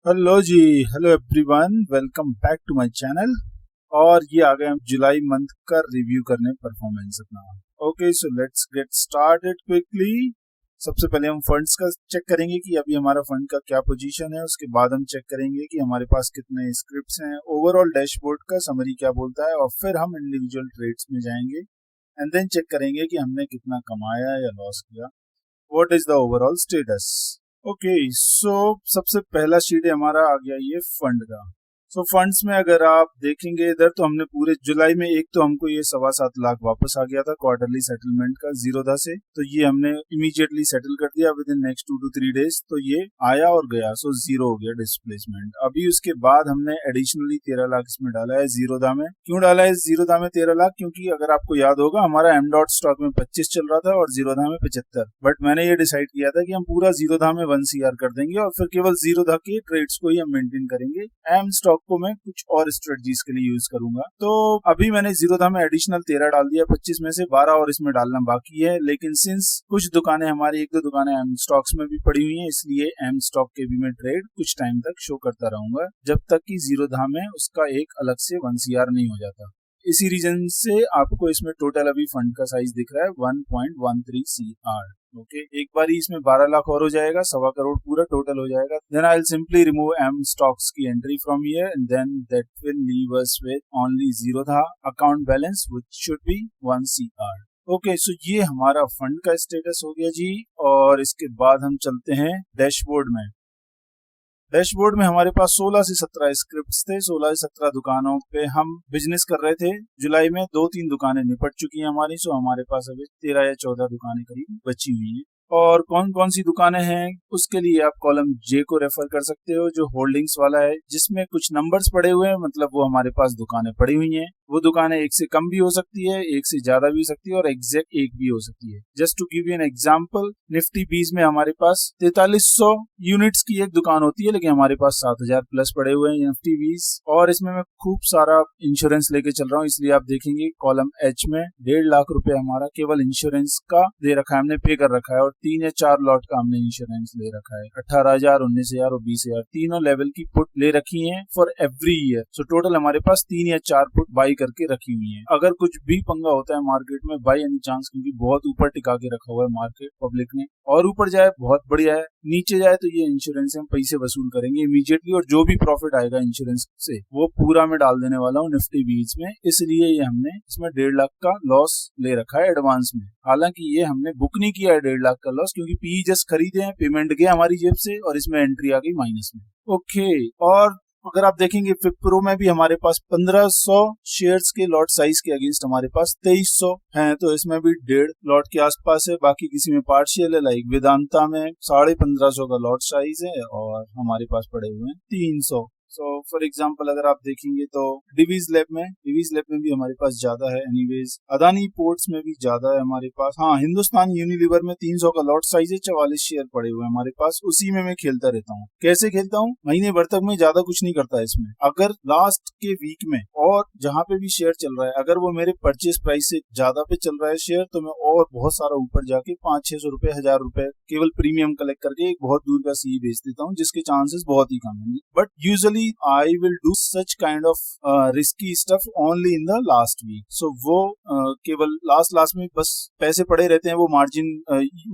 Hello ji. Hello everyone, welcome back to my channel. और ये आ गए हम जुलाई मंथ का रिव्यू करने परफॉर्मेंस अपना। Okay, so let's get started quickly. सबसे पहले हम फंड्स का चेक करेंगे कि अभी हमारा फंड का क्या पोजीशन है। उसके बाद हम चेक करेंगे कि हमारे पास कितने स्क्रिप्ट्स हैं, ओवरऑल डैशबोर्ड का समरी क्या बोलता है, और फिर हम इंडिविजुअल ट्रेड्स में जाएंगे एंड देन चेक करेंगे कि हमने कितना कमाया या लॉस किया। What is the overall status. Okay, so सबसे पहला शीट है हमारा, आ गया ये फंड का। सो फंड्स में अगर आप देखेंगे इधर, तो हमने पूरे जुलाई में एक तो हमको ये 7.25 लाख वापस आ गया था क्वार्टरली सेटलमेंट का जीरोधा से, तो ये हमने इमीडिएटली सेटल कर दिया with in next 2 to 3 days. तो ये आया और गया, सो जीरो हो गया डिस्प्लेसमेंट। अभी उसके बाद हमने एडिशनली 13 लाख इसमें डाला है जीरोधा में। क्यों डाला है जीरोधा में 13 लाख? क्योंकि अगर आपको याद होगा, हमारा एम डॉट स्टॉक में 25 चल रहा था और जीरोधा में 75, बट मैंने ये डिसाइड किया था कि हम पूरा जीरोधा में 1 CR कर देंगे और फिर केवल जीरोधा के ट्रेड्स को ही हम मेंटेन करेंगे। एम स्टॉक को मैं कुछ और स्ट्रेटजीज के लिए यूज करूंगा। तो अभी मैंने जीरोधा में एडिशनल 13 डाल दिया, 25 में से 12 और इसमें डालना बाकी है। लेकिन सिंस कुछ दुकानें हमारी, 1-2 दुकानें एम स्टॉक्स में भी पड़ी हुई हैं, इसलिए एम स्टॉक के भी मैं ट्रेड कुछ टाइम तक शो करता रहूंगा, जब तक कि जीरोधा में उसका एक अलग से 1 CR नहीं हो जाता। इसी रीजन से आपको इसमें टोटल अभी फंड का साइज दिख रहा है 1.13 CR। ओके, एक बार इसमें 12 लाख और हो जाएगा, 1.25 करोड़ पूरा टोटल हो जाएगा। Then I will simply remove M stocks की entry from here and then that will leave us with only Zerodha account balance which should be 1 CR। Okay, so ये हमारा फंड का स्टेटस हो गया जी। और इसके बाद हम चलते हैं डैशबोर्ड में। डैशबोर्ड में हमारे पास 16 से 17 स्क्रिप्ट्स थे। 16 से 17 दुकानों पे हम बिजनेस कर रहे थे। जुलाई में 2-3 दुकानें निपट चुकी हैं हमारी, सो हमारे पास अभी 13 या 14 दुकानें करीब बची हुई हैं। और कौन कौन सी दुकानें हैं, उसके लिए आप कॉलम जे को रेफर कर सकते हो, जो होल्डिंग्स वाला है, जिसमें कुछ नंबर्स पड़े हुए हैं, मतलब वो हमारे पास दुकानें पड़ी हुई हैं। वो दुकानें एक से कम भी हो सकती है, एक से ज्यादा भी हो सकती है, और एग्जैक्ट एक भी हो सकती है। Just to give you an example, Nifty 20 में हमारे पास 4300 यूनिट्स की एक दुकान होती है, लेकिन हमारे पास 7000 प्लस पड़े हुए हैं निफ्टी 20। और इसमें मैं खूब सारा इंश्योरेंस लेके चल रहा हूँ, इसलिए आप देखेंगे कॉलम एच में 1.5 लाख रुपए हमारा केवल इंश्योरेंस का दे रखा है, हमने पे कर रखा है। और 3 या 4 लॉट का हमने इंश्योरेंस ले रखा है, 18,000, 19,000 और 20,000, तीनों लेवल की पुट ले रखी है for every year. So total हमारे पास 3 या 4 पुट बाई करके रखी हुई है। अगर कुछ भी पंगा होता है मार्केट में, बाई एनी चांस, क्योंकि बहुत ऊपर टिका के रखा हुआ है मार्केट पब्लिक ने, और ऊपर जाए बहुत बढ़िया है, नीचे जाए तो ये इंश्योरेंस से हम पैसे वसूल करेंगे इमीडिएटली, और जो भी प्रॉफिट आएगा इंश्योरेंस से वो पूरा मैं डाल देने वाला हूँ निफ्टी 20 में। इसलिए ये हमने इसमें 1.5 लाख का लॉस ले रखा है एडवांस में। हालांकि ये हमने बुक नहीं किया है 1.5 लाख का लॉस, क्योंकि पी जस्ट खरीदे हैं, पेमेंट गया हमारी जेब से, और इसमें एंट्री आ गई माइनस में। ओके, और अगर आप देखेंगे विप्रो में भी हमारे पास 1500 शेयर्स के लॉट साइज के अगेंस्ट हमारे पास 2300 हैं, तो इसमें भी 1.5 लॉट के आसपास है। बाकी किसी में पार्शियल है, लाइक वेदांता में 1550 का लॉट साइज है और हमारे पास पड़े हुए हैं 300। सो फॉर एग्जांपल अगर आप देखेंगे तो डिवीज लैब में भी हमारे पास ज्यादा है। एनीवेज अदानी पोर्ट्स में भी ज्यादा है हमारे पास। हाँ, हिंदुस्तान यूनिलीवर में 300 का लॉट साइज है, 44 शेयर पड़े हुए हैं हमारे पास। उसी में मैं खेलता रहता हूँ। कैसे खेलता हूँ? महीने भर तक मैं ज्यादा कुछ नहीं करता इसमें। अगर लास्ट के वीक में और जहाँ पे भी शेयर चल रहा है, अगर वो मेरे परचेज प्राइस से ज्यादा पे चल रहा है शेयर, तो मैं और बहुत सारा ऊपर जाके 500-600 रुपए, 1000 रुपए केवल प्रीमियम कलेक्ट करके एक बहुत दूर का सी बेच देता हूँ, जिसके चांसेस बहुत ही कम है। But usually I will do such kind of risky stuff only in the last week. So वो केवल लास्ट में बस पैसे पड़े रहते हैं, वो मार्जिन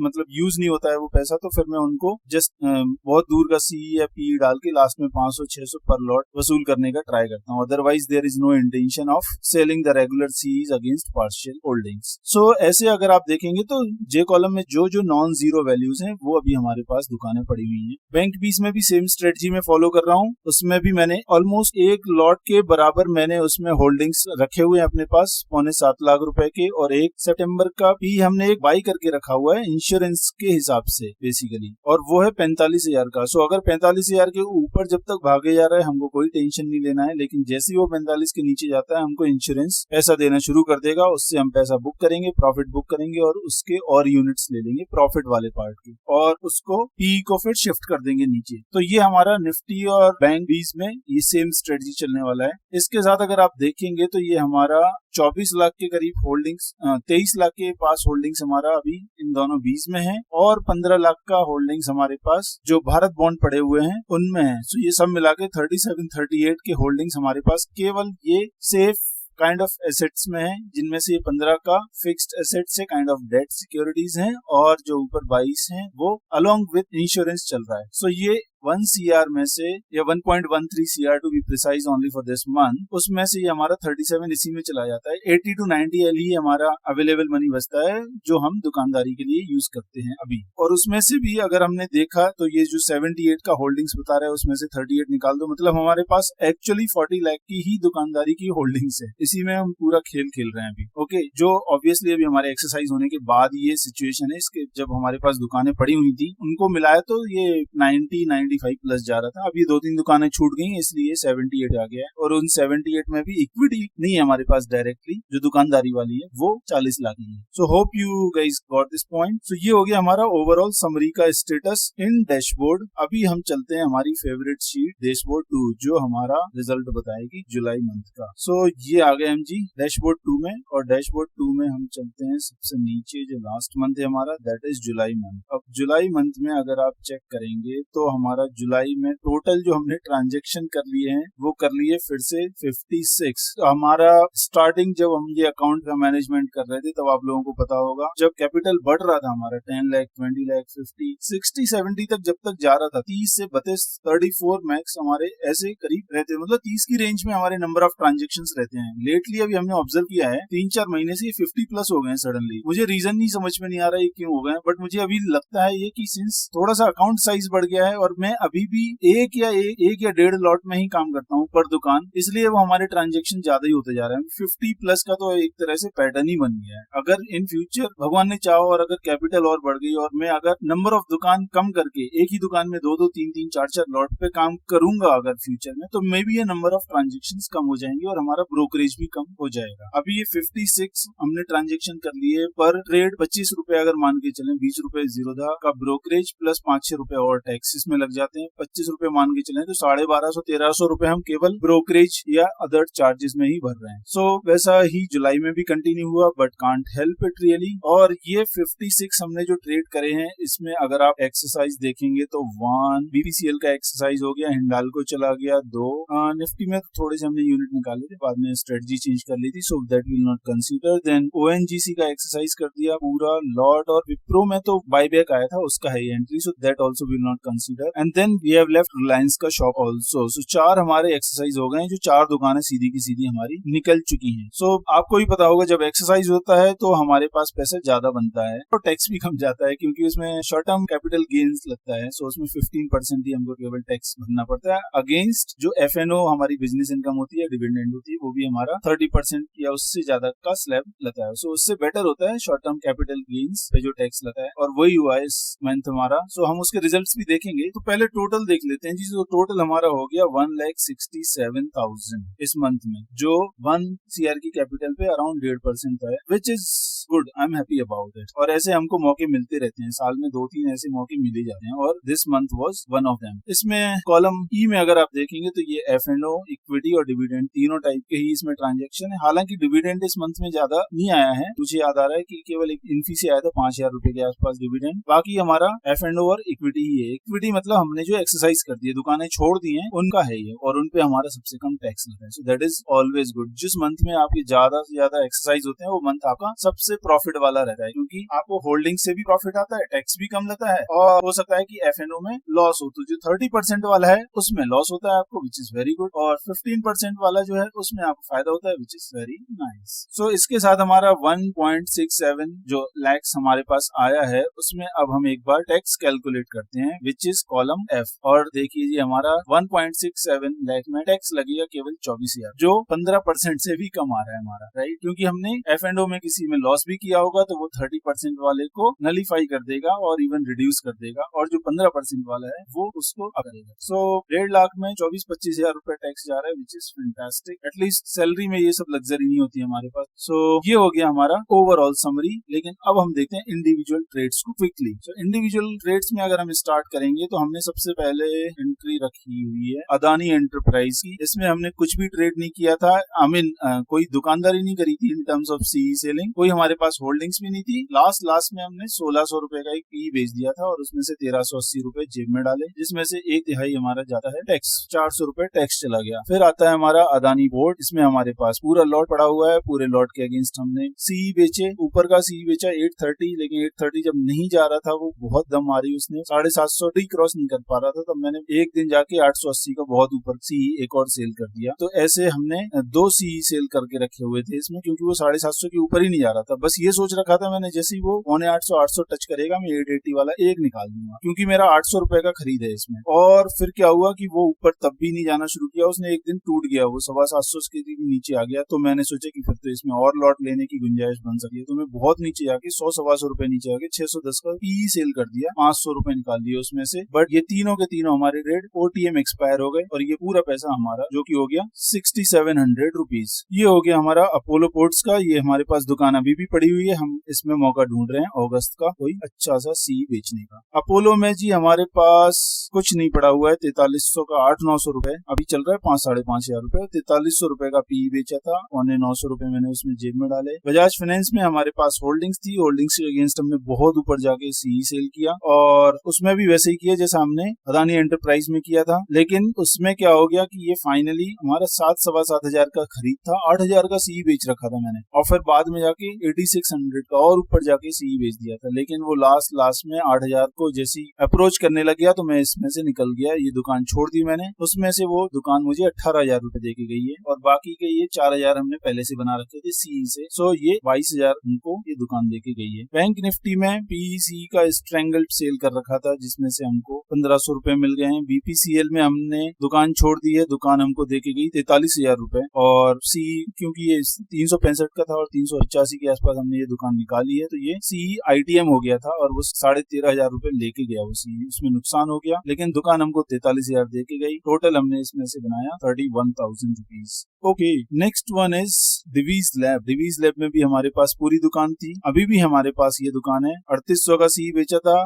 मतलब यूज नहीं होता है वो पैसा, तो फिर मैं उनको जस्ट बहुत दूर का सी या पी डाल के लास्ट में 500-600 पर लॉट वसूल करने का ट्राई करता हूँ। Otherwise there is no intention of selling the regular सीज अगेंस्ट पार्शियल होल्डिंग्स। सो ऐसे अगर आप देखेंगे तो जे कॉलम में जो जो नॉन जीरो वैल्यूज हैं, वो अभी हमारे पास दुकानें पड़ी हुई हैं। बैंक 20 में भी सेम स्ट्रेटजी में फॉलो कर रहा हूँ। उसमें भी मैंने ऑलमोस्ट 1 लॉट के बराबर मैंने उसमें होल्डिंग्स रखे हुए हैं अपने पास, 6.25 लाख रुपए के, और 1 सितंबर का भी हमने एक बाई करके रखा हुआ है इंश्योरेंस के हिसाब से बेसिकली, और वो है 45,000 का। सो अगर 45,000 के ऊपर जब तक भागे जा रहा है, हमको कोई टेंशन नहीं लेना है, लेकिन जैसे ही वो 45 के नीचे जाता है, हमको इंश्योरेंस पैसा देना शुरू कर देगा। उससे हम पैसा बुक करेंगे, प्रॉफिट बुक करेंगे, और उसके और यूनिट्स ले लेंगे प्रॉफिट वाले पार्ट के, और उसको पी को फिर शिफ्ट कर देंगे नीचे। तो ये हमारा निफ्टी और बैंक 20 में ये सेम स्ट्रेटजी चलने वाला है। इसके साथ अगर आप देखेंगे तो ये हमारा 24 लाख के करीब होल्डिंग्स, 23 लाख के पास होल्डिंग्स हमारा अभी इन दोनों बीच में है, और 15 लाख का होल्डिंग्स हमारे पास जो भारत बॉन्ड पड़े हुए हैं उनमें है। सो ये सब मिला के 37-38 के होल्डिंग्स हमारे पास केवल ये सेफ काइंड ऑफ एसेट्स में है, जिनमें से ये 15 का फिक्स्ड एसेट्स है, काइंड ऑफ डेट सिक्योरिटीज हैं, और जो ऊपर 22 हैं वो अलोंग विद इंश्योरेंस चल रहा है। सो ये 1 CR में से, या 1.13 CR to be precise only for this month, उसमें से ये हमारा 37 इसी में चला जाता है। 80 to 90 LE हमारा अवेलेबल मनी बचता है जो हम दुकानदारी के लिए यूज करते हैं अभी। और उसमें से भी अगर हमने देखा तो ये जो 78 का होल्डिंग्स बता रहा है उसमें से 38 निकाल दो, मतलब हमारे पास एक्चुअली 40 लाख की ही दुकानदारी की होल्डिंग्स है। इसी में हम पूरा खेल खेल रहे हैं अभी। ओके, जो ऑब्वियसली अभी हमारे एक्सरसाइज होने के बाद ये सिचुएशन है। इसके जब हमारे पास दुकानें पड़ी हुई थी उनको मिलाया तो ये 90-95 प्लस जा रहा था। अब ये 2-3 दुकानें छूट गई इसलिए 78 आ गया है, और उन 78 में भी इक्विटी नहीं है हमारे पास डायरेक्टली, जो दुकानदारी वाली है वो 40 लाख की है। So hope you guys got this point. So ये हो गया हमारा ओवरऑल समरी का स्टेटस इन डैशबोर्ड। अभी हम चलते हैं हमारी फेवरेट शीट डैशबोर्ड 2, जो हमारा रिजल्ट बताएगी जुलाई मंथ का। सो ये आ गए हम जी डैशबोर्ड 2 में, और डैशबोर्ड 2 में हम चलते हैं सबसे नीचे जो लास्ट मंथ है हमारा, दैट इज जुलाई मंथ। अब जुलाई मंथ में अगर आप चेक करेंगे तो हमारा जुलाई में टोटल जो हमने ट्रांजेक्शन कर लिए हैं वो कर लिए फिर से 56। हमारा स्टार्टिंग जब हम ये अकाउंट का मैनेजमेंट कर रहे थे तब आप लोगों को पता होगा जब कैपिटल बढ़ रहा था हमारा 10 लाख 20 लाख 50 60 70 तक जब तक जा रहा था, 30 से 32 34 मैक्स हमारे ऐसे करीब रहते हैं, मतलब 30 की रेंज में हमारे नंबर ऑफ ट्रांजेक्शंस रहते हैं। लेटली अभी हमने ऑब्जर्व किया है 3-4 महीने से 50 प्लस हो गए सडनली। मुझे रीजन नहीं समझ में नहीं आ रहा है क्यों हो गए, बट मुझे अभी लगता है ये कि सिंस थोड़ा सा अकाउंट साइज बढ़ गया है और मैं अभी भी एक या 1.5 लॉट में ही काम करता हूँ पर दुकान, इसलिए वो हमारे ट्रांजेक्शन ज्यादा ही होते जा रहे हैं। 50 प्लस का तो एक तरह से पैटर्न ही बन गया है। अगर इन फ्यूचर भगवान ने चाहो और अगर कैपिटल और बढ़ गई और मैं अगर नंबर ऑफ दुकान कम करके एक ही दुकान में 2-2 3-3 4-4 लॉट पे काम करूंगा अगर फ्यूचर में, तो मे बी ये नंबर ऑफ ट्रांजेक्शन कम हो जाएंगे और हमारा ब्रोकरेज भी कम हो जाएगा। अभी ये 56 हमने ट्रांजेक्शन कर लिए, पर ट्रेड 25 रुपए अगर मान के चलें, 20 रुपए जीरोधा का ब्रोकरेज प्लस 5-6 रुपए और टैक्स इसमें लग जाते हैं। 25 रुपए मान के चलें तो 1250-1300 रुपए हम केवल ब्रोकरेज या अदर चार्जेस में ही भर रहे हैं। सो वैसा ही जुलाई में भी कंटिन्यू हुआ, but can't help it really. और ये 56 हमने जो ट्रेड करे हैं इसमें अगर आप एक्सरसाइज देखेंगे तो 1 BPCL का एक्सरसाइज हो गया, हिंडाल्को चला गया 2, निफ्टी में थोड़े से हमने यूनिट निकाले थे, बाद में स्ट्रेटजी चेंज कर ली थी, so that will not consider. Then ONGC का एक्सरसाइज कर दिया पूरा लॉट, और विप्रो में तो बायबैक आया था उसका है entry, so that also will not consider. And then we have left Reliance का शॉप आल्सो। सो 4 हमारे एक्सरसाइज हो गए, जो 4 दुकानें सीधी की सीधी हमारी निकल चुकी हैं। सो आपको भी पता होगा जब एक्सरसाइज होता है तो हमारे पास पैसा ज्यादा बनता है और टैक्स भी कम जाता है, क्योंकि उसमें शॉर्ट टर्म कैपिटल गेन्स लगता है। सो उसमें 15% ही हमको केवल टैक्स भरना पड़ता है, अगेंस्ट जो FNO हमारी बिजनेस इनकम होती है, डिविडेंड होती है, वो भी हमारा 30% या उससे ज्यादा का स्लैब लगता है। सो उससे बेटर होता है शॉर्ट टर्म कैपिटल गेन्स पे जो टैक्स लगता है, और वही हुआ है इस मंथ हमारा। सो हम उसके रिजल्ट्स भी देखेंगे, तो पहले टोटल देख लेते हैं जी। तो टोटल हमारा हो गया 1,67,000 इस मंथ में, जो 1 CR की कैपिटल पे अराउंड 1.5% है, which is good. I am happy about it. और ऐसे हमको मौके मिलते रहते हैं, साल में 2-3 ऐसे मौके मिल ही जाते हैं, और this month was one of them. इसमें कॉलम ई में अगर आप देखेंगे तो ये FNO, इक्विटी और डिविडेंड तीनों टाइप के ही इसमें ट्रांजेक्शन है। हालांकि डिविडेंड इस मंथ में ज्यादा नहीं आया है, मुझे याद आ रहा है कि केवल एक इन्फी से आया था 5,000 रुपए के आसपास डिविडेंड। बाकी हमारा FNO और इक्विटी ही है। इक्विटी मतलब हमने जो एक्सरसाइज कर दी है, दुकानें छोड़ दी है, उनका है ये, और उनपे हमारा सबसे कम टैक्स लगता है। So that is always good. जिस मंथ में आपके ज्यादा से ज्यादा एक्सरसाइज होते हैं वो मंथ आपका सबसे प्रॉफिट वाला रहता है, क्योंकि आपको होल्डिंग से भी प्रॉफिट आता है, टैक्स भी कम लगता है, और हो सकता है कि FNO में लॉस हो तो जो 30% वाला है उसमें लॉस होता है आपको, विच इज वेरी गुड, और 15% वाला जो है उसमें आपको फायदा होता है, विच इज वेरी नाइस। सो इसके साथ हमारा 1.67 जो लैक्स हमारे पास आया है, उसमें अब हम एक बार टैक्स कैलकुलेट करते हैं, विच इज कॉलम F। और देखिए जी हमारा 1.67 लाख में टैक्स लगेगा केवल 24,000, जो 15% से भी कम आ रहा है हमारा, राइट। क्योंकि हमने FNO में किसी में लॉस भी किया होगा तो वो 30% वाले को नलीफाई कर देगा और इवन रिड्यूस कर देगा, और जो 15% वाला है वो उसको करेगा। सो 1.5 लाख में 24-25 हजार रुपए टैक्स जा रहा है, which is fantastic. At least salary में ये सब लग्जरी नहीं होती है हमारे पास। सो ये हो गया हमारा ओवरऑल समरी। लेकिन अब हम देखते हैं इंडिविजुअल ट्रेड्स को क्विकली। सो इंडिविजुअल ट्रेड्स में अगर हम स्टार्ट करेंगे तो हमने सबसे पहले एंट्री रखी हुई है अदानी एंटरप्राइज की। इसमें हमने कुछ भी ट्रेड नहीं किया था, आई मीन कोई दुकानदारी नहीं करी थी in terms of C selling, कोई हमारे पास होल्डिंग्स भी नहीं थी। लास्ट में हमने 1600 रुपए का एक पी बेच दिया था और उसमें से 1380 रुपए जेब में डाले, जिसमें से 1/3 हमारा जाता है टैक्स, 400 रुपए टैक्स चला गया। फिर आता है हमारा अदानी बोर्ड, इसमें हमारे पास पूरा लॉट पड़ा हुआ है, पूरे लॉट के अगेंस्ट हमने सी बेचे, ऊपर का सी बेचा 830, लेकिन 830 जब नहीं जा रहा था, वो बहुत दम मारी उसने, 750 क्रॉस नहीं कर पा रहा था, तब मैंने एक दिन जाके 880 का बहुत ऊपर सी एक और सेल कर दिया। तो ऐसे हमने 2 सी सेल करके रखे हुए थे इसमें, क्योंकि वो 750 के ऊपर ही नहीं जा रहा था। बस ये सोच रखा था मैंने, जैसे ही वो 800 टच करेगा मैं 880 वाला एक निकाल दूंगा, क्योंकि मेरा 800 रुपए का खरीद है इसमें। और फिर क्या हुआ कि वो ऊपर तब भी नहीं जाना शुरू किया, उसने एक दिन टूट गया, वो 750 के नीचे आ गया। तो मैंने सोचा कि फिर तो इसमें और लॉट लेने की गुंजाइश बन सकती है, तो मैं बहुत नीचे जाके 100-125 रुपए नीचे आके 610 का पी सेल कर दिया, 500 रुपए निकाल दिए उसमें से। बट ये तीनों के तीनों हमारे रेट ओटीएम एक्सपायर हो गए और ये पूरा पैसा हमारा जो कि हो गया 6700 रुपीज। ये हो गया हमारा अपोलो पोर्ट्स का। ये हमारे पास दुकान अभी भी पड़ी हुई है, हम इसमें मौका ढूंढ रहे हैं अगस्त का कोई अच्छा सा सी बेचने का। अपोलो में जी हमारे पास कुछ नहीं पड़ा हुआ है, 4300 का 800-900 रुपए अभी चल रहा है, 5-5.5 हजार रुपए। 4300 रुपए का पी बेचा था, 900 रुपए मैंने उसमें जेब में डाले। बजाज फाइनेंस में हमारे पास होल्डिंग्स थी, होल्डिंग्स के अगेंस्ट हमने बहुत ऊपर जाके सी सेल किया और उसमें भी वैसे ही किया जैसा हमने अदानी एंटरप्राइज में किया था। लेकिन उसमें क्या हो गया कि ये फाइनली हमारा 7-7.25 हजार का खरीद था, 8,000 का सी बेच रखा था मैंने, और फिर बाद में जाके 8600 का और ऊपर जाके सी बेच दिया था। लेकिन वो लास्ट में 8,000 को जैसी अप्रोच करने लग गया तो मैं इसमें से निकल गया, ये दुकान छोड़ दी मैंने। उसमें से वो दुकान मुझे 18,000 रुपए दे के गई है और बाकी के ये 4,000 हमने पहले से बना रखे थे सी से, सो ये 22,000 हमको ये दुकान दे के गई है। बैंक निफ्टी में पीसी का स्ट्रेंगल्ड सेल कर रखा था, जिसमें से हमको 1500 रुपए मिल गए हैं। बीपीसीएल में हमने दुकान छोड़ दी है, दुकान हमको दे के गई 43,000 रुपए, और सी क्योंकि ये 365 का था और 385 के आसपास हमने ये दुकान निकाली है, तो ये सी आईटीएम हो गया था और वो 13,500 रुपए लेके गया वो सी, उसमें नुकसान हो गया। लेकिन दुकान हमको 43,000 दे के गई। टोटल हमने इसमें से बनाया 31,000 rupees. Okay, next one is Divi's lab. Divi's lab में भी हमारे पास पूरी दुकान थी, अभी भी हमारे पास ये दुकान है। 3800 का सी बेचा था,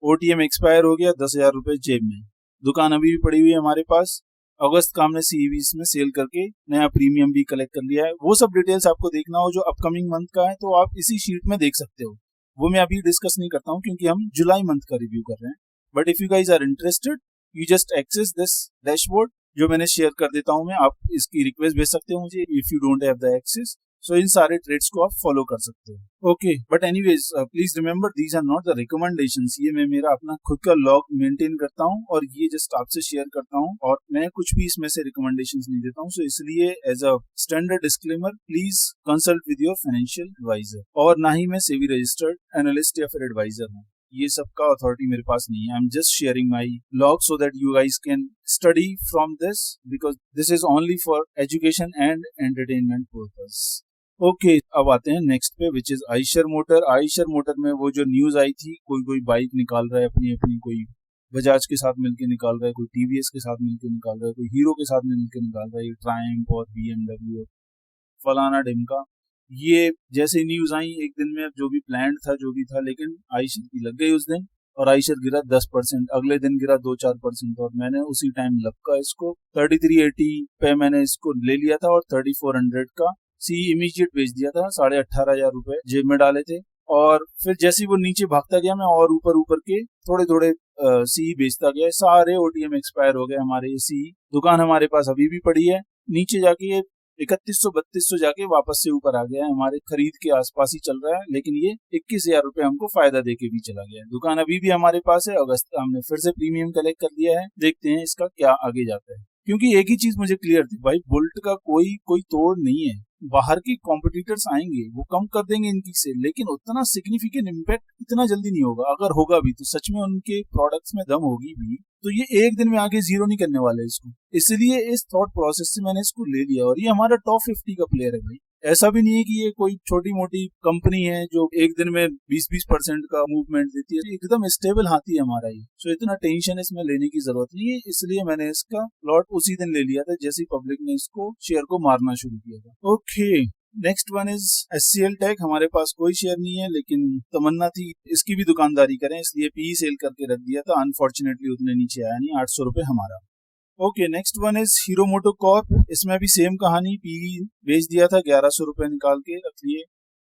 ओटीएम एक्सपायर हो गया, 10,000 रुपए जेब में। दुकान अभी भी पड़ी हुई है हमारे पास। अगस्त का हमने सीवी में सेल करके नया प्रीमियम भी कलेक्ट कर लिया है। वो सब डिटेल्स आपको देखना हो जो अपकमिंग मंथ का है तो आप इसी शीट में देख सकते हो, वो मैं अभी डिस्कस नहीं करता हूँ क्योंकि हम जुलाई मंथ का रिव्यू कर रहे हैं। But if you guys are interested you just access this dashboard जो मैंने शेयर कर देता हूँ मैं, आप इसकी रिक्वेस्ट भेज सकते हो मुझे if you don't have the access. So इन सारे ट्रेड्स को आप फॉलो कर सकते हो। Okay, but anyways please remember these are not the recommendations. ये मैं मेरा अपना खुद का लॉग मेंटेन करता हूँ और ये जस्ट आपसे शेयर करता हूँ और मैं कुछ भी इसमें से रिकमेंडेशंस नहीं देता हूँ। सो इसलिए as a standard disclaimer please consult with your financial advisor, और ना ही मैं सेबी रजिस्टर्ड एनालिस्ट या फिर एडवाइजर हूँ। ये सब का अथॉरिटी मेरे पास नहीं है। I am just sharing my log so that you guys can study from this because this is only for education and entertainment purpose. Okay, अब आते हैं नेक्स्ट पे which is Eicher motor. Eicher motor में वो जो न्यूज आई थी, कोई बाइक निकाल रहा है अपनी, कोई बजाज के साथ मिलकर निकाल रहा है, कोई टीवीएस के साथ मिलकर निकाल रहा है, कोई हीरो के साथ मिलकर निकाल रहा है, ट्रायम्फ और बीएमडब्ल्यू फलाना ढिमका। ये जैसे न्यूज आई एक दिन में जो भी प्लान था जो भी था, लेकिन आइशर की लग गई उस दिन और आइशर गिरा 10%, अगले दिन गिरा 2-4% और मैंने उसी टाइम लपका इसको 3380 पे मैंने इसको ले लिया था और 3400 का सी इमीडिएट बेच दिया था। 18,500 रुपए जेब में डाले थे और फिर जैसे ही वो नीचे भागता गया मैं और ऊपर के थोड़े सी बेचता गया। सारे ओटीएम एक्सपायर हो गए हमारे। सी दुकान हमारे पास अभी भी पड़ी है, नीचे जाके ये 3100-3200 जाके वापस से ऊपर आ गया है, हमारे खरीद के आसपास ही चल रहा है, लेकिन ये 21,000 रुपए हमको फायदा देके भी चला गया है। दुकान अभी भी हमारे पास है, अगस्त का हमने फिर से प्रीमियम कलेक्ट कर लिया है, देखते हैं इसका क्या आगे जाता है। क्योंकि एक ही चीज मुझे क्लियर थी भाई, बुलेट का कोई तोड़ नहीं है। बाहर के कॉम्पिटिटर्स आएंगे वो कम कर देंगे इनकी सेल, लेकिन उतना सिग्निफिकेंट इम्पैक्ट इतना जल्दी नहीं होगा। अगर होगा भी तो सच में उनके प्रोडक्ट्स में दम होगी भी, तो ये एक दिन में आगे जीरो नहीं करने वाले इसको। इसलिए इस थॉट प्रोसेस से मैंने इसको ले लिया और ये हमारा टॉप 50 का प्लेयर है भाई। ऐसा भी नहीं है कि ये कोई छोटी मोटी कंपनी है जो एक दिन में 20% का मूवमेंट देती है। एकदम स्टेबल हाथी है हमारा ये, सो इतना टेंशन इसमें लेने की जरूरत नहीं है। इसलिए मैंने इसका लॉट उसी दिन ले लिया था जैसे ही पब्लिक ने इसको शेयर को मारना शुरू किया था। Okay, next one is HCL tech. हमारे पास कोई शेयर नहीं है, लेकिन तमन्ना थी इसकी भी दुकानदारी करें, इसलिए पी सेल करके रख दिया था। अनफॉर्चुनेटली उतने नीचे आया नहीं, 800 रुपए हमारा। Okay, next one is Hero MotoCorp. इसमें भी सेम कहानी, पी बेच दिया था, 1100 रुपए निकाल के रख लिए।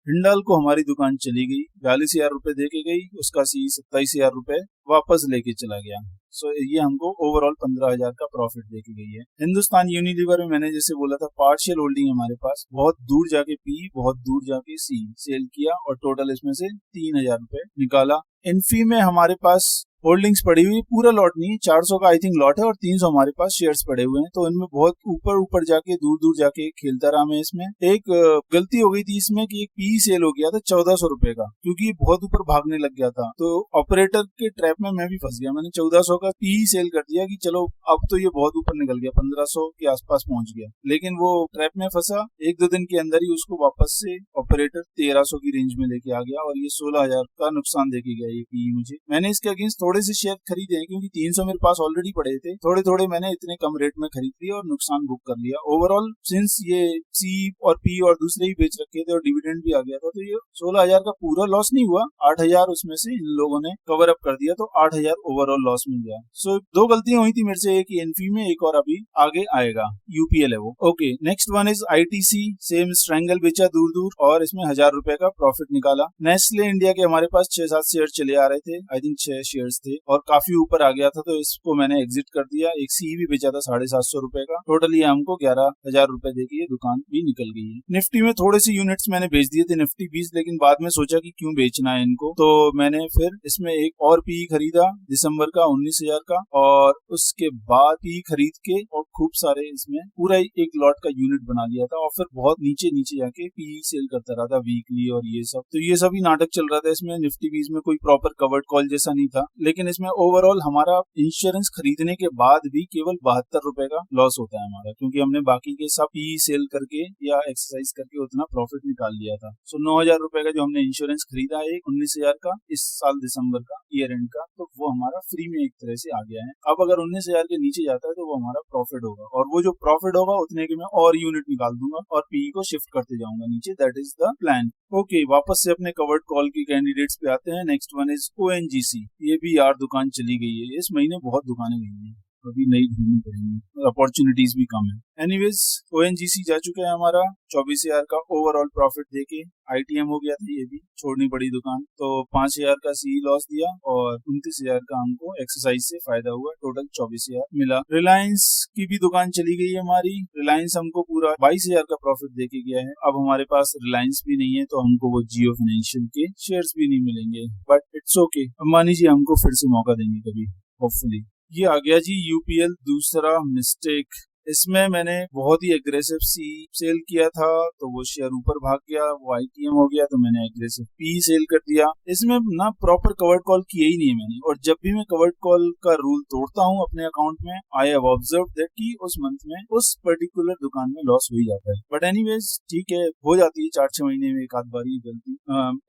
हिंडाल को हमारी दुकान चली गई, 42,000 रुपए दे के गई, उसका सी 27,000 रुपए वापस लेके चला गया। सो ये हमको ओवरऑल 15,000 का प्रॉफिट दे के गई है। हिंदुस्तान यूनिलीवर में मैंने जैसे बोला था, पार्शियल होल्डिंग हमारे पास, बहुत दूर जाके पी, बहुत दूर जाके सी सेल किया और टोटल इसमें से 3,000 रुपए निकाला। इन्फी में हमारे पास होल्डिंग्स पड़ी हुई, पूरा लॉट नहीं, 400 का आई थिंक लॉट है और 300 हमारे पास शेयर्स पड़े हुए हैं। तो इनमें बहुत ऊपर ऊपर जाके, दूर दूर जाके खेलता रहा मैं इसमें। एक गलती हो गई थी इसमें कि एक पी सेल हो गया था 1400 रुपए का, क्योंकि बहुत ऊपर भागने लग गया था। तो ऑपरेटर के ट्रैप में मैं भी फंस गया। मैंने 1400 का पी सेल कर दिया कि चलो अब तो ये बहुत ऊपर निकल गया, 1500 के आसपास पहुंच गया, लेकिन वो ट्रैप में फंसा। 1-2 दिन के अंदर ही उसको वापस से ऑपरेटर 1300 की रेंज में लेके आ गया और ये 16,000 का नुकसान देके गया ये पी मुझे। मैंने इसके अगेंस्ट थोड़े से शेयर खरीदे हैं, क्योंकि 300 मेरे पास ऑलरेडी पड़े थे। थोड़े थोड़े मैंने इतने कम रेट में खरीद लिए और नुकसान बुक कर लिया। ओवरऑल सिंस ये सी और पी और दूसरे ही बेच रखे थे और डिविडेंड भी आ गया था, तो ये 16,000 का पूरा लॉस नहीं हुआ। 8,000 उसमें से इन लोगों ने कवर अप कर दिया, तो 8,000 ओवरऑल लॉस मिल गया। सो 2 गलतियां हुई थी मेरे से, एक इन्फी में, एक और अभी आगे आएगा, यूपीएल है वो। Okay, next one is ITC. Same strangle बेचा दूर दूर और इसमें 1,000 रुपए का प्रॉफिट निकाला। नेस्ले इंडिया के हमारे पास 6-7 शेयर चले आ रहे थे, आई थिंक 6 शेयर्स थे और काफी ऊपर आ गया था, तो इसको मैंने एग्जिट कर दिया। एक सी भी बेचा था 750 रुपए का। टोटली हमको 11,000 रुपए देके ये दुकान भी निकल गई है। निफ्टी में थोड़े से यूनिट्स मैंने बेच दिए थे, निफ्टी 20, लेकिन बाद में सोचा कि क्यों बेचना है इनको, तो मैंने फिर इसमें एक और पी खरीदा दिसंबर का 19,000 का, और उसके बाद पी खरीद के और खूब सारे इसमें पूरा एक लॉट का यूनिट बना लिया था, और फिर बहुत नीचे नीचे जाके पी सेल करता रहा था वीकली और ये सब। तो ये सब ही नाटक चल रहा था इसमें। निफ्टी 20 में कोई प्रॉपर कवर्ड कॉल जैसा नहीं था, लेकिन इसमें ओवरऑल हमारा इंश्योरेंस खरीदने के बाद भी केवल 72 रुपए का लॉस होता है हमारा, क्योंकि हमने बाकी के सब पी सेल करके या एक्सरसाइज करके उतना प्रॉफिट निकाल लिया था। सो 9,000 रुपए का जो हमने इंश्योरेंस खरीदा है 19,000 का इस साल दिसंबर का ईयर एंड का, तो वो हमारा फ्री में एक तरह से आ गया है। अब अगर 19,000 के नीचे जाता है तो वो हमारा प्रॉफिट होगा, और वो जो प्रॉफिट होगा उतने के मैं और यूनिट निकाल दूंगा और पी को शिफ्ट करते जाऊंगा नीचे। That is the plan. Okay, वापस से अपने कवर्ड कॉल की कैंडिडेट्स पे आते हैं। Next one is ONGC. ये भी यार दुकान चली गई है, इस महीने बहुत दुकानें गई हैं, अभी नई ढूंढनी पड़ेंगी, अपॉर्चुनिटीज भी कम है। एनीवेज, ओएनजीसी जा चुका है हमारा 24,000 का ओवरऑल प्रॉफिट देके। आईटीएम हो गया था, ये भी छोड़नी पड़ी दुकान, तो 5,000 का सी लॉस दिया और 29,000 का हमको एक्सरसाइज से फायदा हुआ, टोटल 24,000 मिला। रिलायंस की भी दुकान चली गई है हमारी। रिलायंस हमको पूरा 22,000 का प्रॉफिट देके गया है। अब हमारे पास रिलायंस भी नहीं है, तो हमको वो जियो फाइनेंशियल के शेयर्स भी नहीं मिलेंगे, बट इट्स ओके। अंबानी जी हमको फिर से मौका देंगे कभी, होपफुली। ये आ गया जी यूपीएल, दूसरा मिस्टेक। इसमें मैंने बहुत ही एग्रेसिव सी सेल किया था, तो वो शेयर ऊपर भाग गया, वो आईटीएम हो गया, तो मैंने एग्रेसिव पी सेल कर दिया। इसमें ना प्रॉपर कवर्ड कॉल किया ही नहीं है मैंने, और जब भी मैं कवर्ड कॉल का रूल तोड़ता हूँ अपने अकाउंट में, आई हैव ऑब्जर्व दैट कि उस मंथ में उस पर्टिकुलर दुकान में लॉस हो ही जाता है। बट एनीवेज ठीक है, हो जाती है 4-6 महीने में एक आध बारी गलती।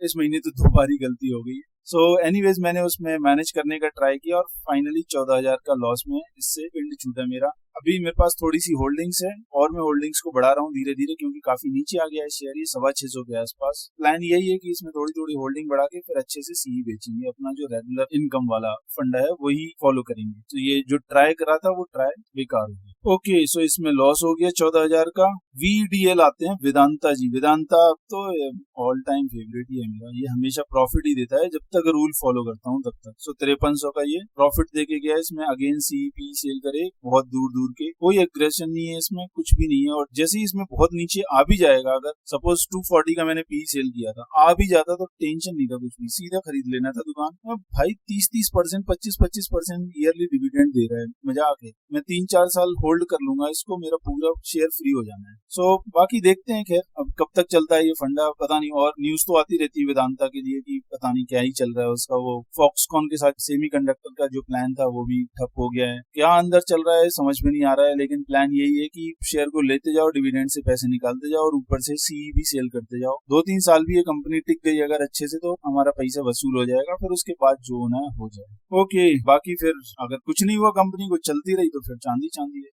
इस महीने तो 2 बारी गलती हो गई। सो एनीवेज मैंने उसमें मैनेज करने का ट्राई किया और फाइनली 14,000 का लॉस में इससे पिंड छूटा मेरा। अभी मेरे पास थोड़ी सी होल्डिंग्स है और मैं होल्डिंग्स को बढ़ा रहा हूँ धीरे धीरे, क्योंकि काफी नीचे आ गया है शेयर, ये 625 के आसपास। प्लान यही है कि इसमें थोड़ी थोड़ी होल्डिंग बढ़ा के फिर अच्छे से सी बेचेंगे, अपना जो रेगुलर इनकम वाला फंडा है वही फॉलो करेंगे। तो ये जो ट्राई करा था वो ट्राई बेकार हो गया। ओके, सो इसमें लॉस हो गया 14,000 का। वीडीएल आते हैं, वेदांता जी। वेदांता तो ऑल टाइम फेवरेट ही है मेरा, ये हमेशा प्रॉफिट ही देता है जब तक रूल फॉलो करता हूँ तब तक। सो 5300 का ये प्रॉफिट देके गया। इसमें अगेन सीपी सेल करे बहुत दूर दूर के, कोई एग्रेशन नहीं है इसमें, कुछ भी नहीं है। और जैसे ही इसमें बहुत नीचे आ भी जाएगा, अगर सपोज 240 का मैंने पी सेल किया था, आ भी जाता तो टेंशन नहीं था कुछ भी, सीधा खरीद लेना था दुकान। अब भाई 30-30%, 25-25% ईयरली डिविडेंड दे रहा है, मजाक है। मैं 3-4 साल होल्ड कर लूंगा इसको, मेरा पूरा शेयर फ्री हो जाना है। सो बाकी देखते हैं, खैर अब कब तक चलता है ये फंडा पता नहीं। और न्यूज तो आती रहती है वेदांता के लिए कि पता नहीं क्या ही चल रहा है उसका। वो फॉक्सकॉन के साथ सेमीकंडक्टर का जो प्लान था वो भी ठप हो गया है, क्या अंदर चल रहा है समझ में नहीं आ रहा है। लेकिन प्लान यही है कि शेयर को लेते जाओ, डिविडेंड से पैसे निकालते जाओ और ऊपर से सी भी सेल करते जाओ। 2-3 साल भी ये कंपनी टिक गई अगर अच्छे से, तो हमारा पैसा वसूल हो जाएगा, फिर उसके बाद जो होना है हो जाए। ओके, बाकी फिर अगर कुछ नहीं हुआ, कंपनी को चलती रही, तो फिर चांदी चांदी है।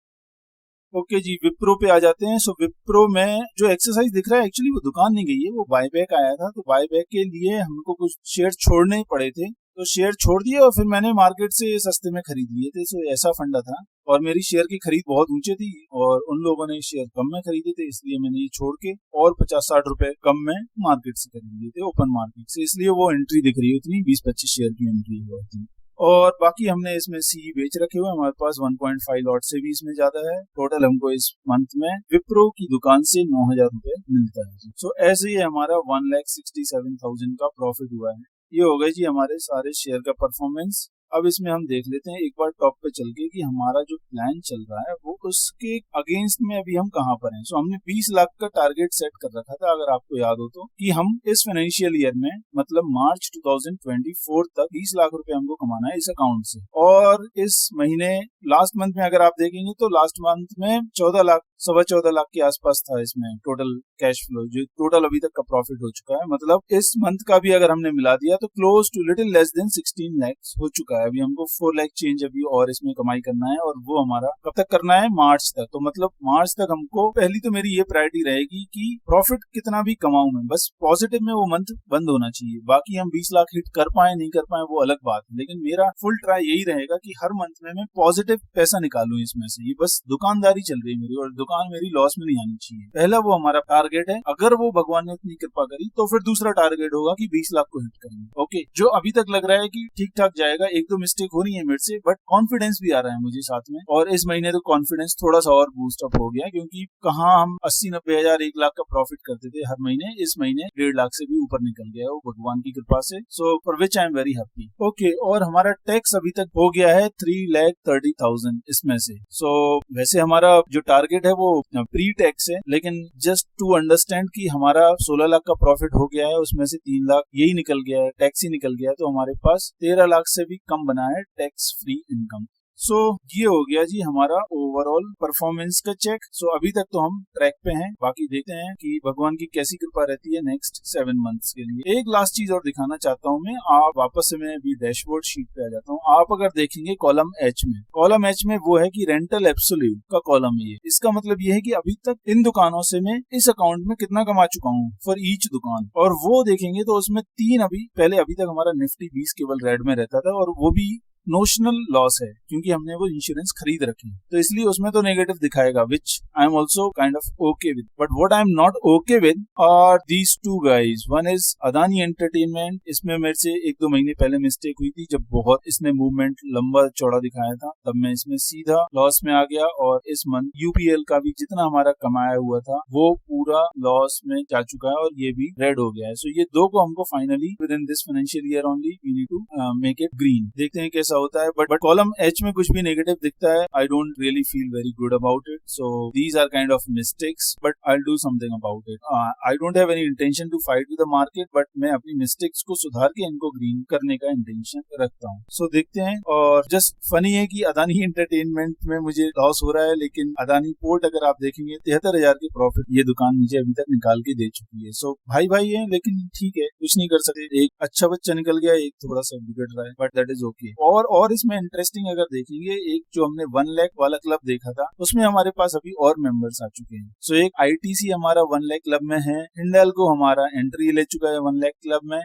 ओके जी, विप्रो पे आ जाते हैं। सो विप्रो में जो एक्सरसाइज दिख रहा है एक्चुअली वो दुकान नहीं गई है, वो बायबैक आया था। तो बायबैक के लिए हमको कुछ शेयर छोड़ने ही पड़े थे, तो शेयर छोड़ दिए और फिर मैंने मार्केट से सस्ते में खरीद लिए थे। सो ऐसा फंडा था और मेरी शेयर की खरीद बहुत ऊंचे थी और उन लोगों ने शेयर कम में खरीदे थे, इसलिए मैंने ये छोड़ के और 50-60 रुपए कम में मार्केट से खरीद लिए थे, ओपन मार्केट से। इसलिए वो एंट्री दिख रही है उतनी, 20-25 शेयर की एंट्री हुआ थी। और बाकी हमने इसमें सी बेच रखे हुए, हमारे पास 1.5 लॉट से भी इसमें ज्यादा है। टोटल हमको इस मंथ में विप्रो की दुकान से 9,000 रुपए मिलता है। सो ऐसे ही हमारा 1,67,000 का प्रॉफिट हुआ है। ये हो गए जी हमारे सारे शेयर का परफॉर्मेंस। अब इसमें हम देख लेते हैं एक बार टॉप पे चल के कि हमारा जो प्लान चल रहा है वो उसके अगेंस्ट में अभी हम कहाँ पर हैं। सो हमने 20 लाख का टारगेट सेट कर रखा था, अगर आपको याद हो तो, कि हम इस फाइनेंशियल ईयर में मतलब मार्च 2024 तक 20 लाख रुपए हमको कमाना है इस अकाउंट से। और इस महीने लास्ट मंथ में अगर आप देखेंगे तो लास्ट मंथ में 14 लाख, 14.25 लाख के आसपास था इसमें टोटल कैश फ्लो, जो टोटल अभी तक का प्रॉफिट हो चुका है। मतलब इस मंथ का भी अगर हमने मिला दिया तो close to little less than 16 lakh हो चुका है। अभी हमको 4 लाख चेंज अभी और इसमें कमाई करना है, और वो हमारा कब तक करना है, मार्च तक। तो मतलब मार्च तक हमको, पहली तो मेरी ये प्रायोरिटी रहेगी कि प्रॉफिट कितना भी कमाऊं मैं, बस पॉजिटिव में वो मंथ बंद होना चाहिए। बाकी हम 20 लाख हिट कर पाए नहीं कर पाए वो अलग बात है, लेकिन मेरा फुल ट्राई यही रहेगा कि हर मंथ में मैं पॉजिटिव पैसा निकालूं इसमें से। ये बस दुकानदारी चल रही है मेरी, और दुकान मेरी लॉस में नहीं आनी चाहिए। पहला वो हमारा टारगेट है। अगर वो भगवान ने इतनी कृपा करी तो फिर दूसरा टारगेट होगा कि 20 लाख को हिट करेंगे। ओके, जो अभी तक लग रहा है कि ठीक ठाक जाएगा, एक दो मिस्टेक हो रही है मेरे से, बट कॉन्फिडेंस भी आ रहा है मुझे साथ में। और इस महीने तो कॉन्फिडेंस थोड़ा सा और बूस्ट अप हो गया, क्योंकि कहाँ हम 80-90 हजार 1 लाख का प्रॉफिट करते थे हर महीने, इस महीने 1.5 लाख से भी ऊपर निकल गया है वो भगवान की कृपा से। So for which I am very happy. Okay, और हमारा टैक्स अभी तक हो गया है 3,30,000 इसमें से। सो वैसे हमारा जो टारगेट है वो प्री टैक्स है, लेकिन जस्ट टू अंडरस्टैंड कि हमारा 16 लाख का प्रॉफिट हो गया है, उसमें से 3 लाख यही निकल गया है, टैक्स ही निकल गया है, तो हमारे पास 13 लाख से भी कम बना है टैक्स फ्री इनकम। सो ये हो गया जी हमारा ओवरऑल परफॉर्मेंस का चेक। सो अभी तक तो हम ट्रैक पे हैं, बाकी देखते हैं कि भगवान की कैसी कृपा रहती है नेक्स्ट 7 मंथ्स के लिए। एक लास्ट चीज और दिखाना चाहता हूँ मैं, आप वापस से मैं अभी डैशबोर्ड शीट पे आ जाता हूँ। आप अगर देखेंगे कॉलम एच में वो है कि रेंटल एब्सोल्यूट का कॉलम है। इसका मतलब ये है कि अभी तक इन दुकानों से मैं इस अकाउंट में कितना कमा चुका हूँ फॉर ईच दुकान। और वो देखेंगे तो उसमें 3 अभी तक हमारा निफ्टी 20 केवल रेड में रहता था, और वो भी नोशनल लॉस है क्योंकि हमने वो इंश्योरेंस खरीद रखी, तो इसलिए उसमें तो नेगेटिव दिखाएगा, which I am also kind of okay with. But what I am not okay with are these 2 guys. One is Adani entertainment. इसमें मेरे से 1-2 महीने पहले मिस्टेक हुई थी, जब बहुत इसने मूवमेंट लंबा चौड़ा दिखाया था, तब मैं इसमें सीधा लॉस में आ गया। और इस मंथ यूपीएल का भी जितना हमारा कमाया हुआ था वो पूरा लॉस में जा चुका है, और ये भी रेड हो गया है। सो ये दो को हमको finally within this financial year only we need to make it green. देखते हैं कैसा होता है। बट कॉलम एच में कुछ भी नेगेटिव दिखता है, I don't really feel very good about it. So these are kind of mistakes, but I will do something about it. I don't have any intention to fight with the market, but मैं अपनी mistakes को सुधार के इनको green करने का intention रखता हूँ। सो देखते हैं। और जस्ट फनी है कि अदानी एंटरटेनमेंट में मुझे लॉस हो रहा है, लेकिन अदानी पोर्ट अगर आप देखेंगे 73,000 के प्रॉफिट ये दुकान मुझे अभी तक निकाल के दे चुकी है। सो भाई है, लेकिन ठीक है, कुछ नहीं कर सकते। एक अच्छा बच्चा निकल गया, एक थोड़ा सा बिगड़ रहा है, बट दैट इज ओके। और इसमें इंटरेस्टिंग अगर देखेंगे, एक जो हमने 1 लाख वाला क्लब देखा था, उसमें हमारे पास अभी और मेंबर्स आ चुके हैं। सो एक आईटीसी हमारा 1 लाख क्लब में है, हिंडाल्को हमारा एंट्री ले चुका है 1 लाख क्लब में,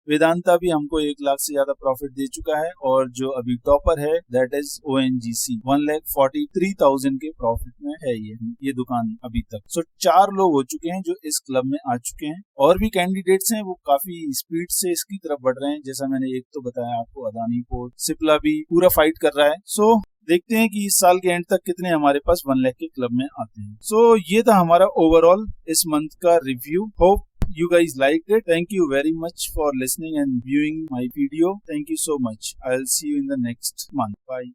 वेदांता भी हमको 1 लाख से ज्यादा प्रॉफिट दे चुका है, और जो अभी टॉपर है दैट इज ओएनजीसी 1,43,000 के प्रॉफिट में है ये दुकान अभी तक। सो 4 लोग हो चुके हैं जो इस क्लब में आ चुके हैं, और भी कैंडिडेट्स हैं, वो काफी स्पीड से इसकी तरफ बढ़ रहे हैं। जैसा मैंने एक तो बताया आपको, अदानी पोर्ट, सिप्ला भी पूरा फाइट कर रहा है। सो देखते हैं कि इस साल के एंड तक कितने हमारे पास 1 लाख के क्लब में आते हैं। सो ये था हमारा ओवरऑल इस मंथ का review. Hope you guys liked it. Thank you very much for listening and viewing my video. Thank you so much. I'll see you in the next month. Bye.